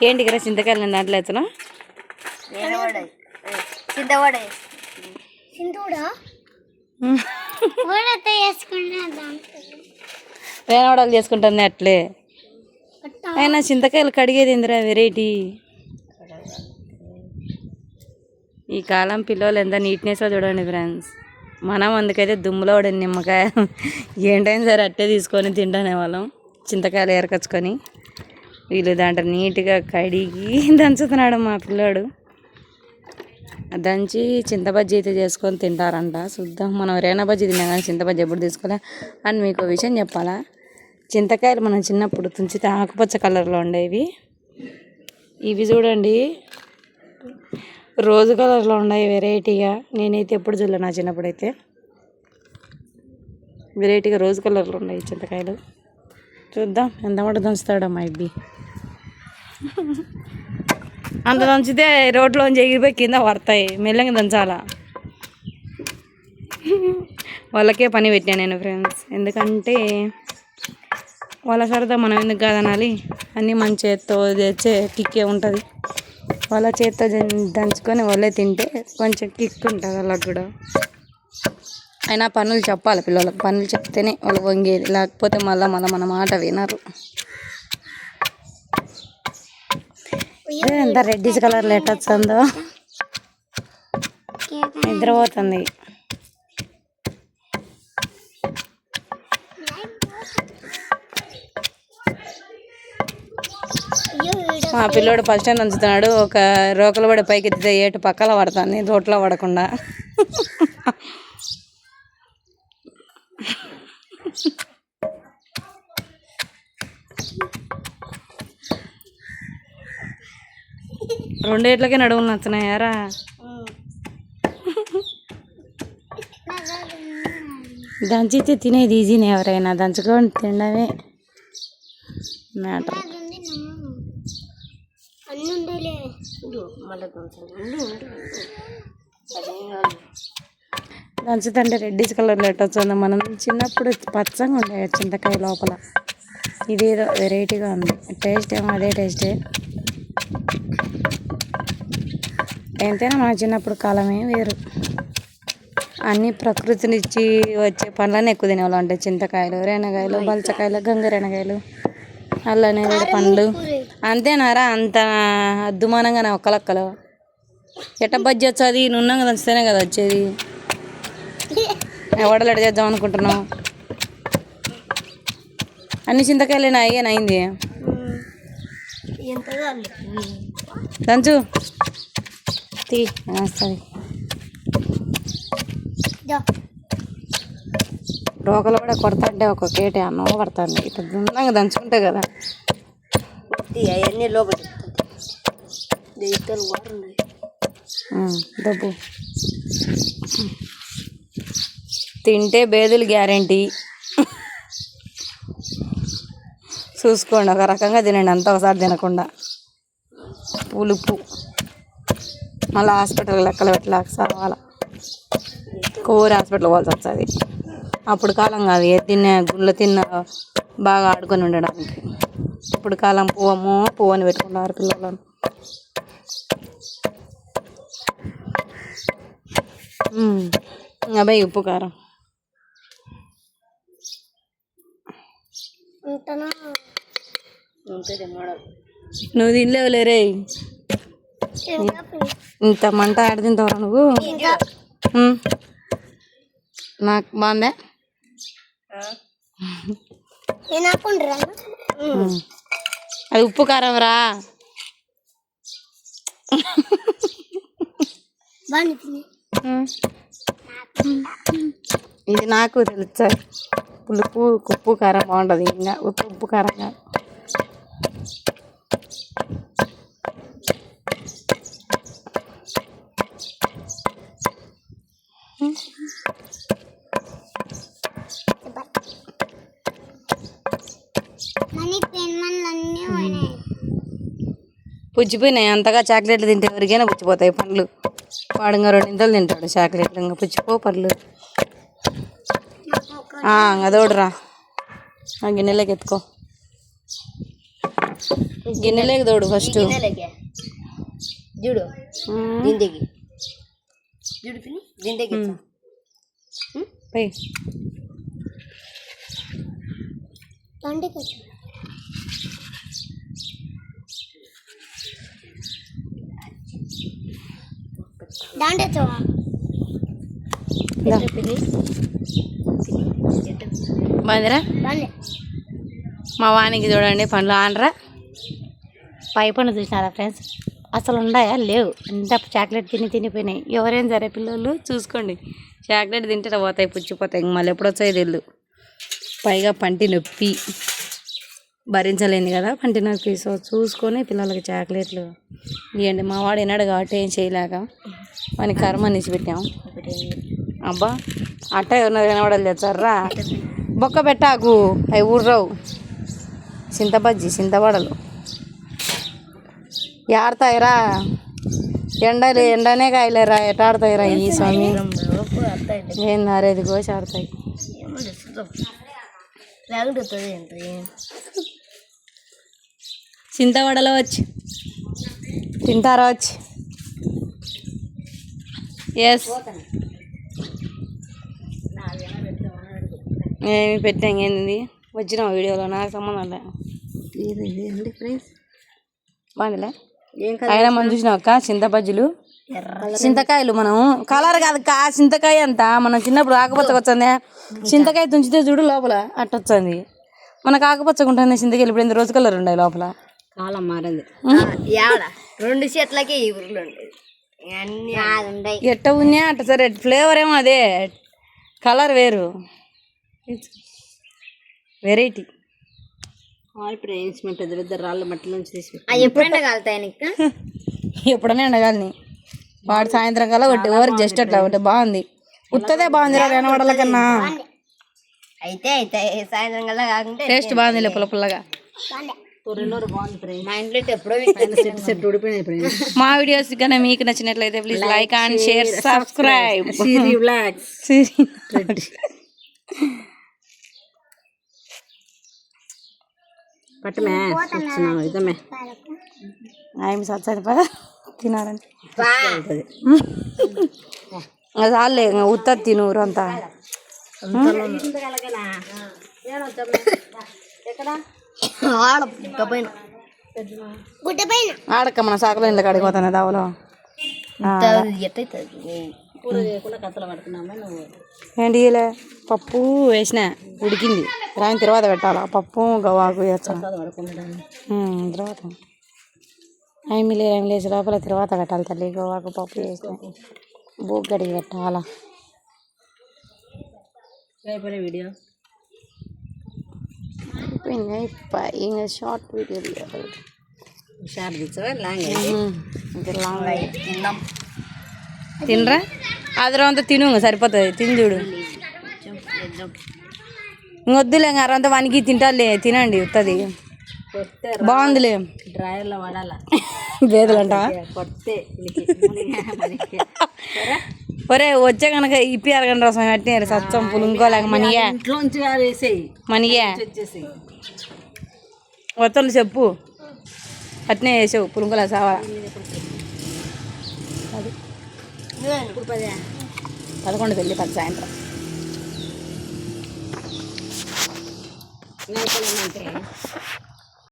ఏంటి కదా చింతకాయలు దాంట్లో వేస్తున్నా వేనవడాలు చేసుకుంటుంది అట్లే అయినా చింతకాయలు కడిగేది ఇందిరా వెరైటీ. ఈ కాలం పిల్లలు ఎంత నీట్నెస్ చూడండి ఫ్రెండ్స్. మనం అందుకైతే దుమ్ములో పడిన నిమ్మకాయ ఏంటైనా సరే అట్టే తీసుకొని తింటానే వాళ్ళం. చింతకాయలు ఏరకొచ్చుకొని వీళ్ళు దాంట్లో నీట్గా కడిగి దంచుతున్నాడు మా పిల్లోడు. దంచి చింతబజ్జీ అయితే చేసుకొని తింటారంట. చూద్దాం. మనం రేనా బజ్జీ తిన్నాం కానీ చింతబజ్జీ ఎప్పుడు తీసుకోలే. అని మీకు విషయం చెప్పాలా, చింతకాయలు మనం చిన్నప్పుడు తుంచితే ఆకుపచ్చ కలర్లో ఉండేవి. ఇవి చూడండి రోజు కలర్లో ఉన్నాయి వెరైటీగా. నేనైతే ఎప్పుడు చూడలే నా చిన్నప్పుడు అయితే. వెరైటీగా రోజు కలర్లో ఉన్నాయి చింతకాయలు. చూద్దాం ఎంత మాట దంచుతాడో మా ఇబ్బి. అంత దంచితే రోడ్లోంచి ఎగిరిపోయి కింద పడతాయి. మెల్లగా దంచాలా. వాళ్ళకే పని పెట్టాను నేను ఫ్రెండ్స్. ఎందుకంటే వాళ్ళ సరదా మనం ఎందుకు కాదనాలి. అన్నీ మన చేత్తో తెచ్చే కిక్కే ఉంటుంది. వాళ్ళ చేత్తో దంచుకొని వాళ్ళే తింటే కొంచెం కిక్ ఉంటుంది వాళ్ళకి కూడా. అయినా పనులు చెప్పాలి పిల్లలకు. పనులు చెప్తేనే వాళ్ళు వంగేది, లేకపోతే మళ్ళీ మన మాట వినరు. ఎంత రెడ్డిష్ కలర్లో ఎట్టొచ్చిందో నిద్రపోతుంది. మా పిల్లోడు ఫస్ట్ టైం దంచుతున్నాడు. ఒక రోకలు పడి పైకి ఎత్తితే ఏటు పక్కల పడుతుంది, రోట్లో పడకుండా. రెండేట్లకే నడువులు నచ్చున్నాయారా. దంచితే తినేది ఈజీనే. ఎవరైనా దంచుకొని తినడమే మ్యాటర్. దంచుతంటే రెడ్డిష్ కలర్లో ఎట్టొచ్చిందో. మనం చిన్నప్పుడు పచ్చగా ఉండే చింతకాయ లోపల. ఇదేదో వెరైటీగా ఉంది. టేస్ట్ ఏమో అదే టేస్టే. ఎంతైనా మన చిన్నప్పుడు కాలమే వేరు. అన్నీ ప్రకృతినిచ్చి వచ్చే పండ్లన్నీ ఎక్కువ తినేవాళ్ళు. అంటే చింతకాయలు, రేణకాయలు, బల్చకాయలు, గంగరేణకాయలు, అల్లనేరేడు పండ్లు. అంతేనారా అంత అద్దుమానంగా ఒక్కలక్కలు. ఎట్ట బజ్జి వచ్చేది నున్నంగా దంచితేనే కదా వచ్చేది. ఎవడలు ఎడ చేద్దాం అనుకుంటున్నావు. అన్ని చింతకాయలేనా అయ్యేనైంది. దంచు తీ వస్తుంది. రోకలు కూడా కొడతాంటే ఒక కేటే అన్నం పడుతుంది. ఇట్లా దున్నంగా దంచుకుంటే కదా అవన్నీ లోపల డబ్బు తింటే బేదులు గ్యారెంటీ. చూసుకోండి, ఒక రకంగా తినండి అంతా ఒకసారి తినకుండా. పులుపు మళ్ళీ హాస్పిటల్ లెక్కలు పెట్టలేక సావాల. కోరి హాస్పిటల్ పోవాల్సి వస్తుంది. అప్పుడు కాలం కాదు ఏ తిన్న గుళ్ళు తిన్న బాగా ఆడుకొని ఉండడానికి. ఇప్పుడు కాలం పువ్వు అని పెట్టుకుంటారు పిల్లలను. అబ్బాయి ఉప్పు కారం నువ్వు తినలేవులేరే. ఇంత మంట ఆడ తింటావరా నువ్వు. నాకు బాగుందే. అది ఉప్పు కారం రా. ఇది నాకు తెలుసా. పులుపు ఉప్పు కారం బాగుంటుంది. ఇంకా ఉప్పు కారం కాదు. పుచ్చిపోయినాయి అంతగా. చాక్లెట్లు తింటే ఎవరికైనా పుచ్చిపోతాయి పండ్లు. వాడంగా 2 ఇంతలు తింటాడు చాక్లెట్లు. ఇంకా పుచ్చిపో పళ్ళు. అదోడరా ఆ గిన్నెలోకి ఎత్తుకో. గిన్నెలేకి తోడు ఫస్ట్. చూడు దీనికి చూడు దీనికి పోయి బాగుందిరా మా వానికి చూడండి పండ్లు ఆనరా. పై పండు చూసినారా ఫ్రెండ్స్, అసలు ఉన్నాయా లేవు, అంత చాక్లెట్ తినిపోయినాయి. ఎవరైనా సరే పిల్లలు చూసుకోండి, చాక్లెట్ తింటే పోతాయి, పుచ్చిపోతాయి, మళ్ళీ ఎప్పుడు వచ్చాయి తెలు. పైగా పంటి నొప్పి భరించలేంది కదా పంటి నొప్పి. సో చూసుకొని పిల్లలకి చాక్లెట్లు ఇవ్వండి. మా వాడు విన్నాడు కాబట్టి ఏం చేయలేక వాని కర్మ నిలిచిపెట్టాము. అబ్బా అట్ట ఎవరినది కనబడాలి తెచ్చారా, బొక్క పెట్టాకు, అవి ఊర్రావు. చింతబజ్జి చింతవడలు ఆడతాయిరా, ఎండనే కాయలేరా, ఎట ఆడతాయిరా ఈ స్వామి. ఏంది అరేది కోసి ఆడతాయి. చింతవడలో వచ్చి తింటారా వచ్చి. ఎస్ ఏమి పెట్టాం, ఏంది వచ్చిన వీడియోలో నాకు సంబంధం లేదు. బాగుందిలే. అయినా మనం చూసినాం అక్క చింతబజ్జులు, చింతకాయలు. మనం కలర్ కాదు కా చింతకాయ అంతా మనం చిన్నప్పుడు ఆకుపచ్చగా వచ్చింది, చింతకాయ తుంచితే చూడు లోపల అట్ట వచ్చింది. మనకు ఆకుపచ్చగా ఉంటుంది చింతకాయలు. ఇప్పుడు ఎంత రోజు కలర్ ఉండాలి లోపల. కాలం మారింది. 2 చెట్లకి ఎట్ట ఉన్నా అట్ట సరే, ఫ్లేవర్ ఏమో అదే, కలర్ వేరు, వెరైటీ. ఇప్పుడు పెద్ద పెద్ద రాళ్ళ మట్టిలో నుంచి తీసి ఎప్పుడైనా కాలుతాయి. ఎప్పుడైనా ఎండగాలని వాడు సాయంత్రం కల్లా ఒకటి ఓవర్ జస్ట్ అట్లా ఒకటి బాగుంది. ఉత్తదే బాగుంది రా వెనవడల కన్నా. అయితే సాయంత్రం కల్లా కాకుంటే టేస్ట్ బాగుంది పుల్ల పుల్లగా. మా ఇంట్లో ఎప్పుడో మా వీడియోస్ కన్నా మీకు నచ్చినట్లయితే please like and share subscribe. పట్టమే ఇదమే ఆయన సత్సరిపా తినాలని అది చాలే, ఉత్త తినూరు అంతా. ఆడక్క మన సాకులో ఇంట్లో కడిగిపోతాను దావలో. ఏంటి పప్పు వేసిన ఉడికింది, రాని తర్వాత పెట్టాలా పప్పు గవాకు వేస్తాను తర్వాత. ఏమి లేచి లోపల తర్వాత పెట్టాలి తల్లి. గవాకు పప్పు వేసిన బోగ్ గడిగి పెట్టాలా. వీడియో ఇంకా షార్ట్ వీడియో తినరా అదరం అంతా తిను సరిపోతుంది. తిని చూడు ఇంకొద్దులే, అరంతా వానికి తింటాలే, తినండి వస్తుంది బాగుందిలే. డ్రైవర్లో వాడాలా బేదలంట. ఒరే వచ్చే కనుక ఇప్పి అరగంట రసం కట్టినారు సత్సం పులుంకోలేక మనీయే మనీయే వత్తలు చెప్పు అట్నే వేసావు పులుంకోలే సావా. అది 11 వెళ్ళి 10 సాయంత్రం.